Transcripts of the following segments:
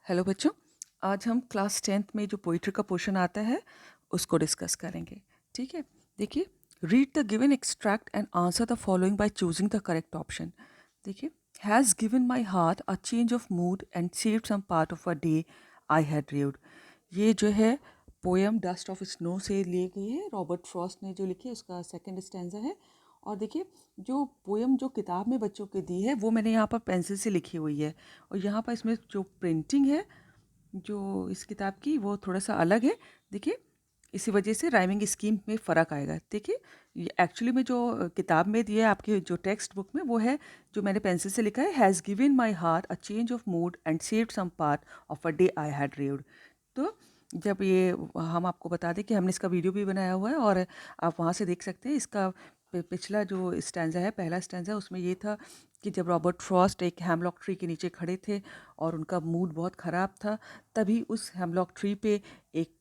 Hello बच्चों, आज हम क्लास 10th में जो पोइट्री का पोर्शन आता है उसको डिस्कस करेंगे। ठीक है, देखिए, read the given extract and answer the following by choosing the correct option. देखिए, has given my heart a change of mood and saved some part of a day I had rued. ये जो है poem dust of snow से ली गई है, Robert Frost ने जो लिखी है उसका सेकंड स्टैंजा है। और देखिए, जो पोएम जो किताब में बच्चों के दी है वो मैंने यहाँ पर पेंसिल से लिखी हुई है, और यहाँ पर इसमें जो प्रिंटिंग है जो इस किताब की वो थोड़ा सा अलग है। देखिए, इसी वजह से राइमिंग स्कीम में फ़र्क आएगा। देखिए, ये एक्चुअली में जो किताब में दिया है आपके जो टेक्स्ट बुक में वो है जो मैंने पेंसिल से लिखा है, has given my heart a change of mood and saved some part of a day I had read. तो जब ये हम आपको बता दें कि हमने इसका वीडियो भी बनाया हुआ है और आप वहाँ से देख सकते हैं। इसका पिछला जो स्टैंजा है, पहला स्टैंजा, उसमें ये था कि जब रॉबर्ट फ्रॉस्ट एक हेमलॉक ट्री के नीचे खड़े थे और उनका मूड बहुत ख़राब था, तभी उस हेमलॉक ट्री पे एक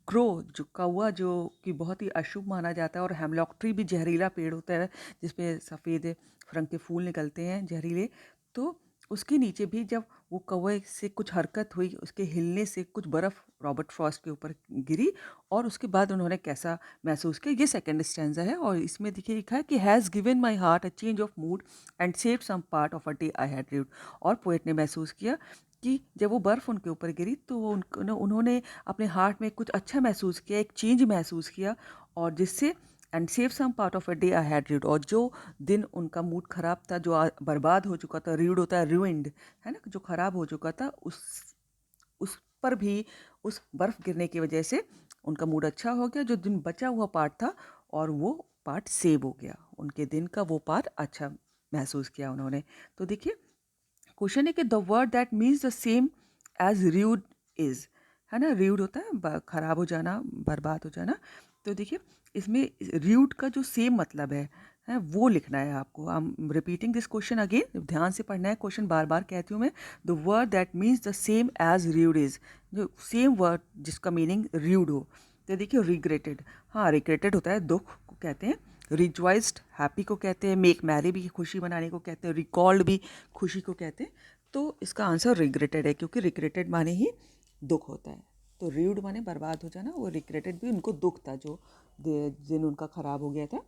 क्रो जो कौवा जो कि बहुत ही अशुभ माना जाता है, और हेमलॉक ट्री भी जहरीला पेड़ होता है जिसपे सफ़ेद रंग के फूल निकलते हैं जहरीले। तो उसके नीचे भी जब वो कौवे से कुछ हरकत हुई, उसके हिलने से कुछ बर्फ़ रॉबर्ट फ्रॉस्ट के ऊपर गिरी, और उसके बाद उन्होंने कैसा महसूस किया, ये सेकंड स्टैंजा है। और इसमें देखिए लिखा है कि has given my heart a change of mood and saved some part of a day I had read. और पोएट ने महसूस किया कि जब वो बर्फ़ उनके ऊपर गिरी तो वो उन्होंने अपने हार्ट में कुछ अच्छा महसूस किया, एक चेंज महसूस किया, और जिससे and save some part of a day I had read. और जो दिन उनका मूड ख़राब था, जो बर्बाद हो चुका था, रीड होता है रूइंड, है ना, जो ख़राब हो चुका था, उस पर भी उस बर्फ़ गिरने की वजह से उनका मूड अच्छा हो गया। जो दिन बचा हुआ पार्ट था और वो पार्ट सेव हो गया, उनके दिन का वो पार्ट अच्छा महसूस किया उन्होंने। तो देखिए, क्वेश्चन है कि the word that means the same as rude is, है ना, र्यूड होता है खराब हो जाना, बर्बाद हो जाना। तो देखिए, इसमें र्यूड का जो सेम मतलब है वो लिखना है आपको। I am repeating this question again, ध्यान से पढ़ना है क्वेश्चन, बार बार कहती हूँ मैं। The word that means the same as rude is, जो सेम वर्ड जिसका मीनिंग र्यूड हो। तो देखिए, रिग्रेटेड, हाँ रिग्रेटेड होता है, दुख को कहते हैं। रिजॉइस्ड हैप्पी को कहते हैं। मेक मैरी भी खुशी मनाने को कहते हैं। रिकॉल्ड भी खुशी को कहते हैं। तो इसका आंसर रिग्रेटेड है, क्योंकि रिग्रेटेड माने ही दुख होता है। तो रीड माने बर्बाद हो जाना, वो रिग्रेटेड भी उनको दुख था जो दिन उनका ख़राब हो गया था।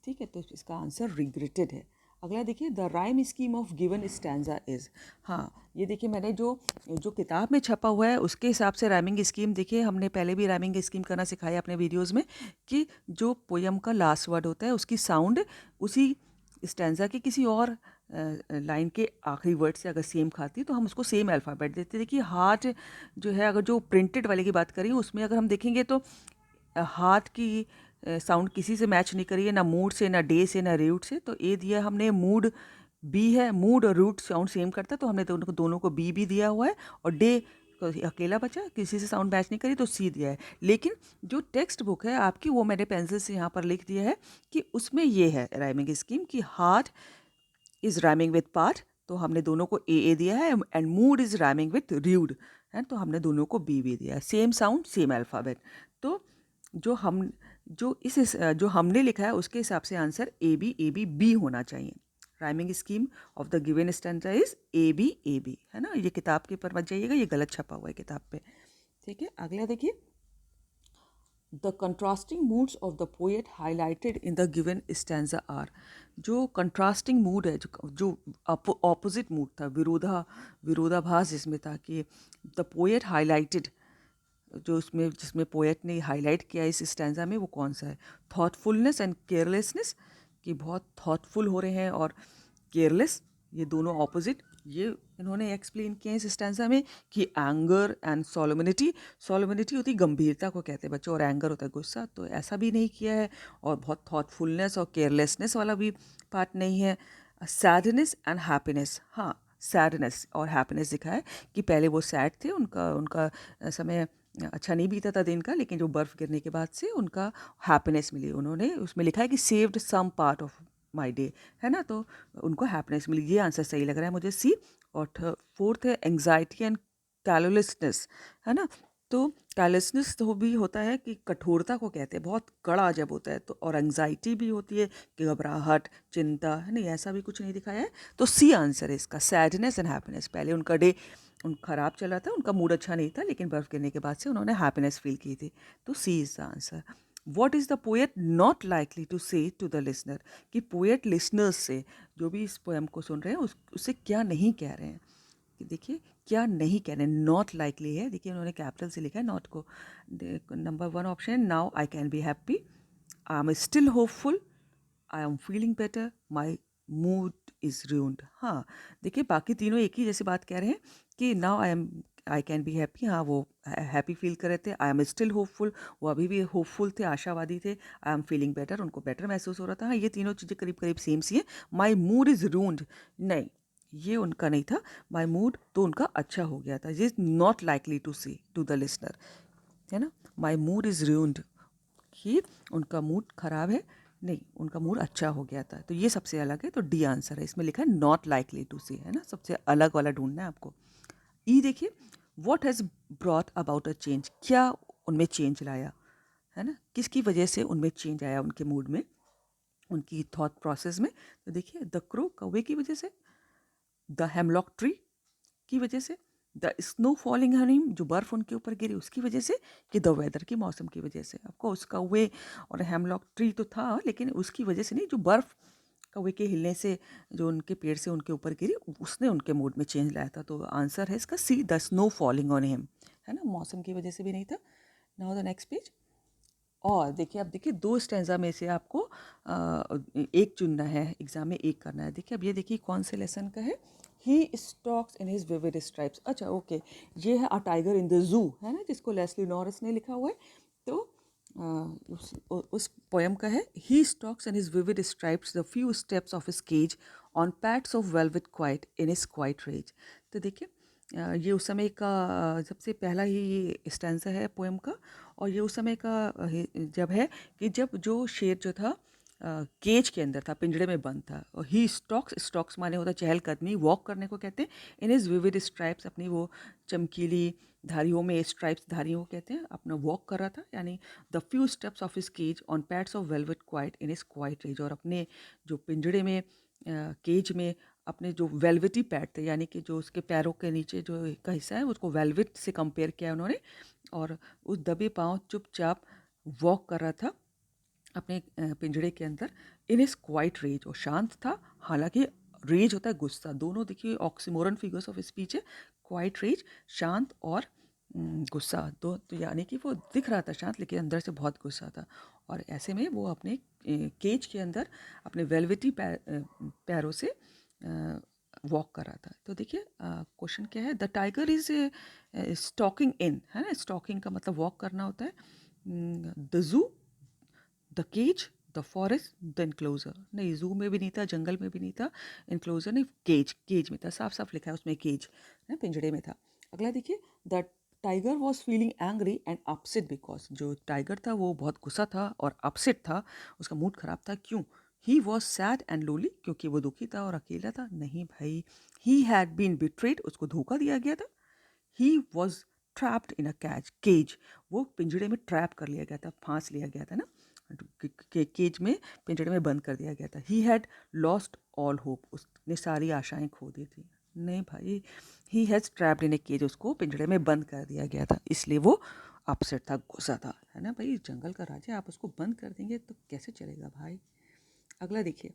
ठीक है, तो इसका आंसर रिग्रेटेड है। अगला देखिए, the rhyme scheme of given stanza is. हाँ, ये देखिए, मैंने जो जो किताब में छपा हुआ है उसके हिसाब से राइमिंग स्कीम, देखिए हमने पहले भी राइमिंग स्कीम करना सिखाया अपने वीडियोस में, कि जो पोयम का लास्ट वर्ड होता है उसकी साउंड उसी स्टैंजा के किसी और लाइन के आखिरी वर्ड से अगर सेम खाती है तो हम उसको सेम अल्फ़ाबेट देते हैं। देखिए, हार्ट जो है, अगर जो प्रिंटेड वाले की बात करें उसमें अगर हम देखेंगे तो हाथ की साउंड किसी से मैच नहीं करी है, ना मूड से, ना डे से, ना रूट से। तो ए दिया हमने मूड, बी है, मूड और रूट साउंड सेम करता है तो हमने दोनों को बी भी दिया हुआ है, और डे अकेला बचा, किसी से साउंड मैच नहीं करी तो सी दिया है। लेकिन जो टेक्स्ट बुक है आपकी वो मैंने पेंसिल से यहाँ पर लिख दिया है कि उसमें ये है राइमिंग स्कीम कि heart is rhyming with part, तो हमने दोनों को ए दिया है, and mood is rhyming with rude है, तो हमने दोनों को बी दिया है। Same sound same alphabet. तो जो हम जो हमने लिखा है उसके हिसाब से आंसर ए बी बी होना चाहिए। Rhyming scheme of the given stanza is A B, है ना। ये किताब के ऊपर मत जाइएगा, ये गलत छपा हुआ है किताब पे। ठीक है, अगला देखिए, the contrasting moods of the poet highlighted in the given stanza are. जो कंट्रास्टिंग मूड है, जो ऑपोजिट मूड था, विरोधाभास जिसमें था, कि द पोएट हाईलाइटेड, जो उसमें जिसमें पोएट ने हाईलाइट किया इस स्टैंजा में, वो कौन सा है? थॉटफुलनेस एंड केयरलेसनेस, कि बहुत थॉटफुल हो रहे हैं और केयरलेस, ये दोनों ऑपोजिट ये इन्होंने एक्सप्लेन किए हैं इस स्टैंजा में। कि एंगर एंड सोलोमिनिटी, सोलोमिनिटी होती गंभीरता को कहते हैं बच्चों, और एंगर होता है गुस्सा, तो ऐसा भी नहीं किया है। और बहुत थॉटफुलनेस और केयरलेसनेस वाला भी पार्ट नहीं है। सैडनेस एंड हैप्पीनेस, हाँ सैडनेस और हैप्पीनेस दिखा है कि पहले वो सैड थे, उनका उनका समय अच्छा नहीं बीता था दिन का, लेकिन जो बर्फ़ गिरने के बाद से उनका हैप्पीनेस मिली। उन्होंने उसमें लिखा है कि saved some part of my day, है ना, तो उनको हैप्पीनेस मिली। ये आंसर सही लग रहा है मुझे, सी। और फोर्थ है एंग्जाइटी एंड कैलोलेसनेस, है ना। तो कैलोलेसनेस तो भी होता है कि कठोरता को कहते हैं, बहुत कड़ा जब होता है तो। और एंग्जाइटी भी होती है कि घबराहट, चिंता, है नहीं, ऐसा भी कुछ नहीं दिखाया है। तो सी आंसर है इसका, सैडनेस एंड हैप्पीनेस। पहले उनका डे उन ख़राब चल रहा था, उनका मूड अच्छा नहीं था, लेकिन बर्फ़ गिरने के बाद से उन्होंने हैप्पीनेस फ़ील की थी। तो C is the answer. What is the poet not likely to say to the listener, कि पोएट लिसनर्स से, जो भी इस पोएम को सुन रहे हैं, उससे क्या नहीं कह रहे हैं। कि देखिए क्या नहीं कह रहे हैं, नॉट लाइकली है, देखिए उन्होंने कैपिटल से लिखा है नॉट को। Number 1 option, now I can be happy, I am still hopeful, I am feeling better, my mood is ruined। हाँ, देखिए बाकी तीनों एक ही जैसी बात कह रहे हैं कि now I can be happy, हाँ वो हैप्पी फील कर रहे थे। आई एम स्टिल होपफुल, वो अभी भी होपफुल थे, आशावादी थे। आई एम फीलिंग बेटर, उनको बेटर महसूस हो रहा था। हाँ, ये तीनों चीज़ें करीब करीब सेम सी हैं। माई मूड इज़ रून्ड, नहीं, ये उनका नहीं था। माई मूड तो उनका अच्छा हो गया था। ये is not likely to see to the listener, है ना। माई मूड इज़ रून्ड, कि उनका मूड ख़राब है, नहीं, उनका मूड अच्छा हो गया था। तो ये सबसे अलग है, तो डी आंसर है। इसमें लिखा है नॉट लाइकली टू सी, है ना, सबसे अलग वाला ढूंढना है आपको। ई देखिए, what has brought about a change, क्या उनमें चेंज लाया, है ना, किसकी वजह से उनमें चेंज आया, उनके मूड में, उनकी थॉट प्रोसेस में। तो देखिए, द क्रो, कौवे की वजह से, द हेमलॉक ट्री की वजह से, द स्नो फॉलिंग हनी, जो बर्फ़ उनके ऊपर गिरी उसकी वजह से, कि द वेदर की, मौसम की वजह से। आपको उसका वे और हेमलॉक ट्री तो था, लेकिन उसकी वजह से नहीं, जो बर्फ़ कौवे के हिलने से, जो उनके पेड़ से उनके ऊपर गिरी, उसने उनके मूड में चेंज लाया था। तो आंसर है इसका C, the snow falling on him, है ना, मौसम की वजह से भी नहीं था। Now the next page. और देखिए, अब देखिए, 2 स्टैंज़ा में से आपको एक चुनना है, एग्ज़ाम में एक करना है। देखिए, अब ये देखिए कौन से लेसन का है। He stalks in his vivid stripes, अच्छा ओके, ये है a tiger in the zoo, है ना, जिसको लेस्ली नॉरिस ने लिखा हुआ है। तो उस पोएम का है, he stalks in his vivid stripes the few steps of his cage on pads of velvet quiet in his quiet rage. तो देखिए, ये उस समय का सबसे पहला ही ये स्टैंज़ा है पोएम का। और ये उस समय का जब है कि जब जो शेर जो था केज के अंदर था, पिंजड़े में बंद था। और ही स्टॉक्स, स्टॉक्स माने होता है चहलकदमी, वॉक करने को कहते हैं। इन इज विविड स्ट्राइप्स, अपनी वो चमकीली धारियों में, स्ट्राइप्स धारियों को कहते हैं, अपना वॉक कर रहा था। यानी the few steps of his cage on pads of velvet quiet in is quiet rage, और अपने जो पिंजड़े में, केज में, अपने जो वेलवेटी पैड थे, यानी कि जो उसके पैरों के नीचे जो का हिस्सा है, उसको वेलवेट से कंपेयर किया उन्होंने। और उस दबे पाँव चुपचाप वॉक कर रहा था अपने पिंजड़े के अंदर। इन इज क्वाइट रेज, और शांत था। हालांकि रेज होता है गुस्सा, दोनों देखिए ऑक्सीमोरन फिगर्स ऑफ स्पीच है। क्वाइट रेज, शांत, और गुस्सा, दो, तो यानी कि वो दिख रहा था शांत, लेकिन अंदर से बहुत गुस्सा था। और ऐसे में वो अपने केज के अंदर अपने वेलवेटी पैरों से वॉक कर रहा था। तो देखिए क्वेश्चन क्या है, the tiger is stocking in, है ना, स्टॉकिंग का मतलब वॉक करना होता है। The zoo, the cage, the forest, the enclosure, नहीं, जू में भी नहीं था, जंगल में भी नहीं था, इनक्लोजर नहीं, केज, केज में था, साफ साफ लिखा है उसमें केज, है, पिंजड़े में था। अगला देखिए, the tiger was feeling angry and upset because, जो टाइगर था वो बहुत गुस्सा था और अपसेट था, उसका मूड खराब था। क्यों? He was sad and lolly, क्योंकि वो दुखी था और अकेला था। नहीं भाई, ही हैड बीन बिट्रेड, उसको धोखा दिया गया था। He was trapped in a cage, वो पिंजड़े में ट्रैप कर लिया गया था, फांस लिया गया था ना, केज में, पिंजड़े में बंद कर दिया गया था। He had lost all hope, उसने सारी आशाएं खो दी थी। नहीं भाई, he has trapped in a cage, उसको पिंजड़े में बंद कर दिया गया था, इसलिए वो अपसेट था, गुस्सा था, है ना भाई, जंगल का राजा, आप उसको बंद कर देंगे तो कैसे चलेगा भाई। अगला देखिए,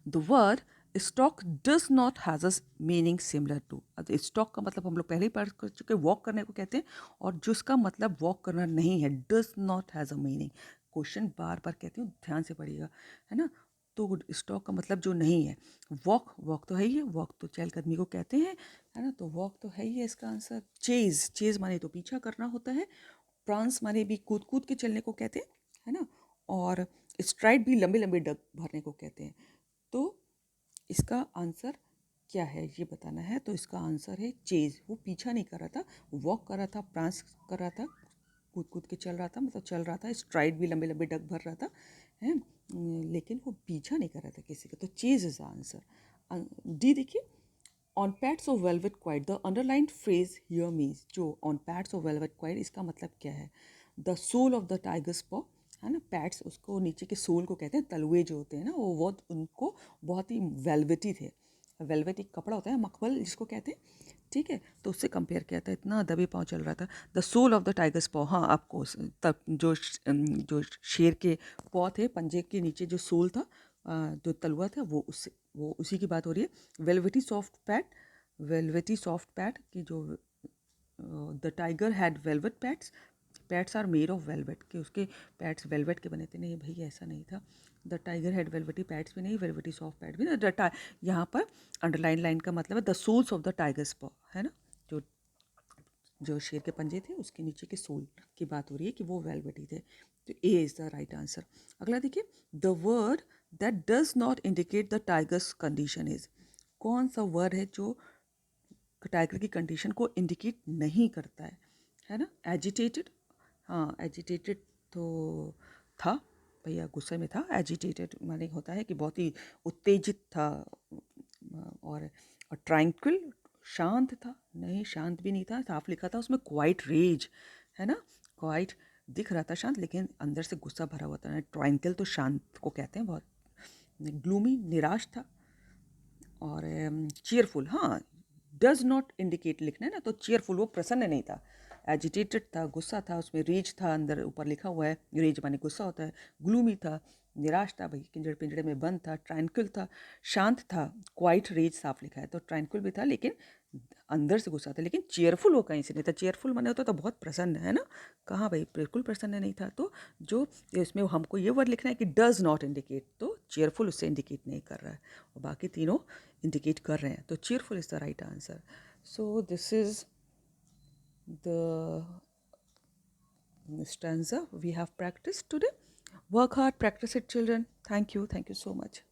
the word stock does not has a meaning similar to, stock का मतलब हम लोग पहले ही पढ़ कर चुके, वॉक करने को कहते हैं, और जिसका मतलब वॉक करना नहीं है, does not has a meaning. Question बार बार कहती हूँ, ध्यान से पढ़िएगा, है ना। तो स्टॉक का मतलब जो नहीं है, वॉक, वॉक तो है ही है, वॉक तो चहलकदमी को कहते हैं, है ना, तो वॉक तो है ही है इसका आंसर। चेज, चेज माने तो पीछा करना होता है। प्रांस माने भी कूद कूद के चलने को कहते हैं, है ना। और स्ट्राइड भी लंबे लंबे डग भरने को कहते हैं। तो इसका आंसर क्या है ये बताना है। तो इसका आंसर है चेज, वो पीछा नहीं कर रहा था, वॉक कर रहा था, प्रांस कर रहा था, कूद कूद के चल रहा था, मतलब चल रहा था, स्ट्राइड भी लंबे लंबे डग भर रहा था, है, लेकिन वो पीछा नहीं कर रहा था किसी का। तो चेज इज आंसर। डी देखिए, on pads of velvet quiet, the underlined phrase here means, जो on pads of velvet quiet, इसका मतलब क्या है, the sole of the tiger's paw, है ना, पैड्स उसको नीचे के सोल को कहते हैं, तलवे जो होते हैं ना, वो बहुत उनको बहुत ही वेलवेटी थे। वेलवेट एक कपड़ा होता है, मखमल जिसको कहते हैं, ठीक है, तो उससे कंपेयर किया था, इतना दबे पाँव चल रहा था। The sole of the tiger's paw, हाँ आपको तब जो शेर के पॉ थे, पंजे के नीचे जो सोल था, जो तलवा था, वो उसी की बात हो रही है। वेलवेटी सॉफ्ट पैड की जो the tiger had velvet pads, pads are made of velvet, कि उसके पैड्स वेलवेट के बने थे। नहीं भाई, ऐसा नहीं था। The tiger had velvety pads भी नहीं, वेलवेटी सॉफ्ट पैड भी नहीं। यहाँ पर अंडरलाइन लाइन का मतलब है the soles of the tiger's paw, है ना, जो जो शेर के पंजे थे उसके नीचे के सोल की बात हो रही है कि वो वेलवेटी थे। तो A is the right answer. अगला देखिए, the word that does not indicate the tigers condition is, कौन सा वर्ड है जो टाइगर की कंडीशन को इंडिकेट नहीं करता है ना। एजिटेटेड, हाँ एजिटेटेड तो था भैया, गुस्से में था। एजिटेटेड माने होता है कि बहुत ही उत्तेजित था। और ट्रैंक्विल, शांत था, नहीं शांत भी नहीं था, साफ लिखा था उसमें क्वाइट रेज, है ना। क्वाइट दिख रहा था शांत, लेकिन अंदर से गुस्सा भरा हुआ था। ट्रैंक्विल तो शांत को कहते हैं बहुत। ग्लूमी, निराश था। और चीयरफुल, हाँ डज नॉट इंडिकेट लिखना है ना, तो चीयरफुल वो प्रसन्न नहीं था। एजिटेटेड था, गुस्सा था, उसमें रेज था, अंदर ऊपर लिखा हुआ है, रेज माने गुस्सा होता है। ग्लूमी था, निराश था भाई, पिंजड़े पिंजड़े में बंद था। ट्रैंक्विल था, शांत था। क्वाइट रेज साफ लिखा है, तो ट्रैंक्विल भी था लेकिन अंदर से गुस्सा था। लेकिन चेयरफुल वो कहीं से नहीं था। चेयरफुल माने होता तो बहुत प्रसन्न, है ना। कहाँ भाई, बिल्कुल प्रसन्न नहीं था। तो जो इसमें हमको ये वर्ड लिखना है कि डज नॉट इंडिकेट, तो चेयरफुल उससे इंडिकेट नहीं कर रहा है, और बाकी तीनों इंडिकेट कर रहे हैं। तो cheerful is the right answer. So this is the stanza we have practiced today. Work hard, practice it, children. Thank you so much.